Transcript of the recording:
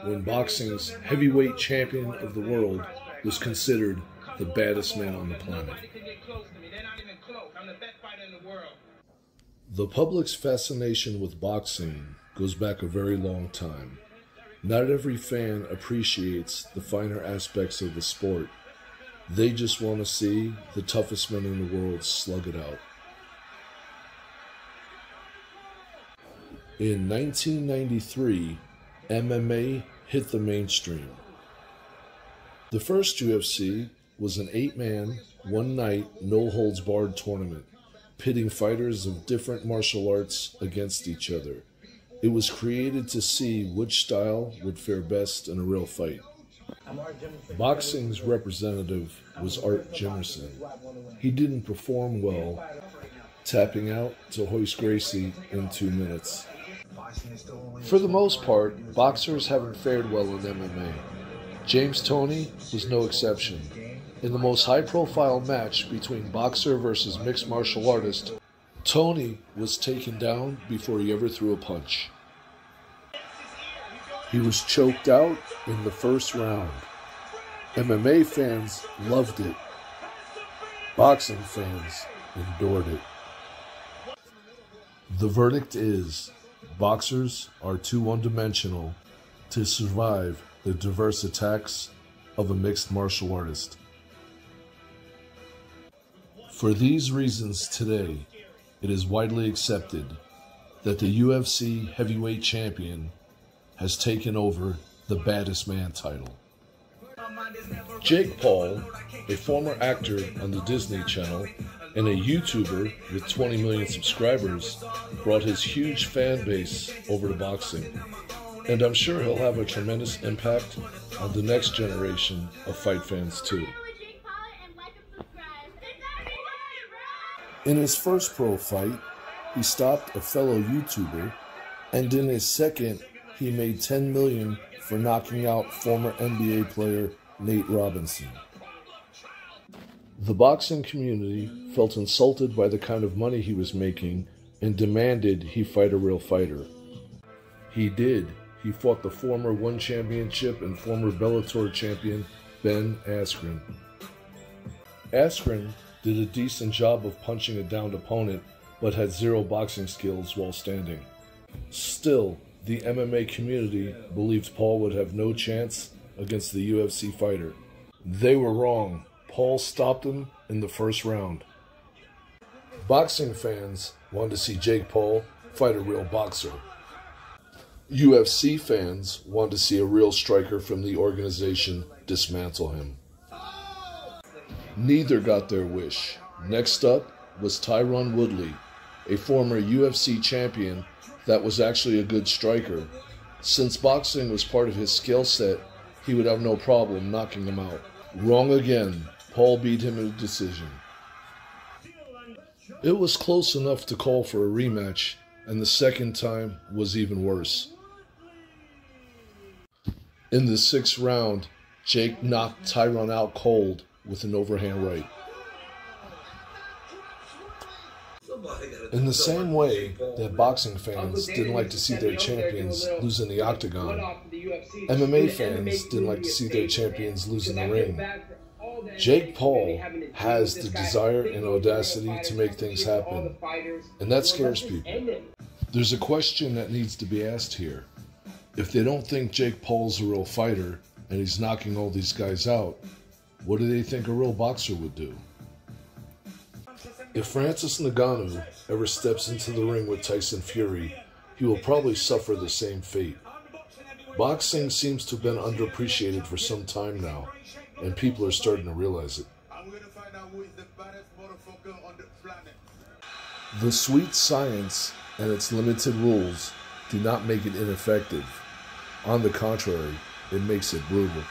when boxing's heavyweight champion of the world was considered the baddest man on the planet. The public's fascination with boxing goes back a very long time. Not every fan appreciates the finer aspects of the sport. They just want to see the toughest men in the world slug it out. In 1993, MMA hit the mainstream. The first UFC was an 8-man, one-night, no-holds-barred tournament, pitting fighters of different martial arts against each other. It was created to see which style would fare best in a real fight. Boxing's representative was Art Jimerson. He didn't perform well, tapping out to Hoist Gracie in 2 minutes. For the most part, boxers haven't fared well in MMA. James Toney was no exception. In the most high-profile match between boxer versus mixed martial artist, Toney was taken down before he ever threw a punch. He was choked out in the first round. MMA fans loved it. Boxing fans endured it. The verdict is, boxers are too one-dimensional to survive the diverse attacks of a mixed martial artist. For these reasons today, it is widely accepted that the UFC heavyweight champion has taken over the baddest man title. Jake Paul, a former actor on the Disney Channel and a YouTuber with 20 million subscribers, brought his huge fan base over to boxing. And I'm sure he'll have a tremendous impact on the next generation of fight fans too. In his first pro fight, he stopped a fellow YouTuber, and in his second, he made $10 million for knocking out former NBA player Nate Robinson. The boxing community felt insulted by the kind of money he was making and demanded he fight a real fighter. He did. He fought the former One Championship and former Bellator champion Ben Askren. Askren did a decent job of punching a downed opponent, but had zero boxing skills while standing. Still, the MMA community believed Paul would have no chance against the UFC fighter. They were wrong. Paul stopped him in the first round. Boxing fans wanted to see Jake Paul fight a real boxer. UFC fans wanted to see a real striker from the organization dismantle him. Neither got their wish. Next up was Tyron Woodley, a former UFC champion that was actually a good striker. Since boxing was part of his skill set, he would have no problem knocking him out. Wrong again. Paul beat him in a decision. It was close enough to call for a rematch, and the second time was even worse. In the 6th round, Jake knocked Tyron out cold with an overhand right. In the same way that boxing fans didn't like to see their champions lose in the Octagon, MMA fans didn't like to see their champions lose in the ring. Jake Paul has the desire and audacity to make things happen, and that scares people. There's a question that needs to be asked here. If they don't think Jake Paul's a real fighter and he's knocking all these guys out, what do they think a real boxer would do? If francisngannou ever steps into the ring with Tyson Fury, he will probably suffer the same fate. Boxing seems to have been underappreciated for some time now, and people are starting to realize it. The sweet science and its limited rules do not make it ineffective. On the contrary, it makes it brutal.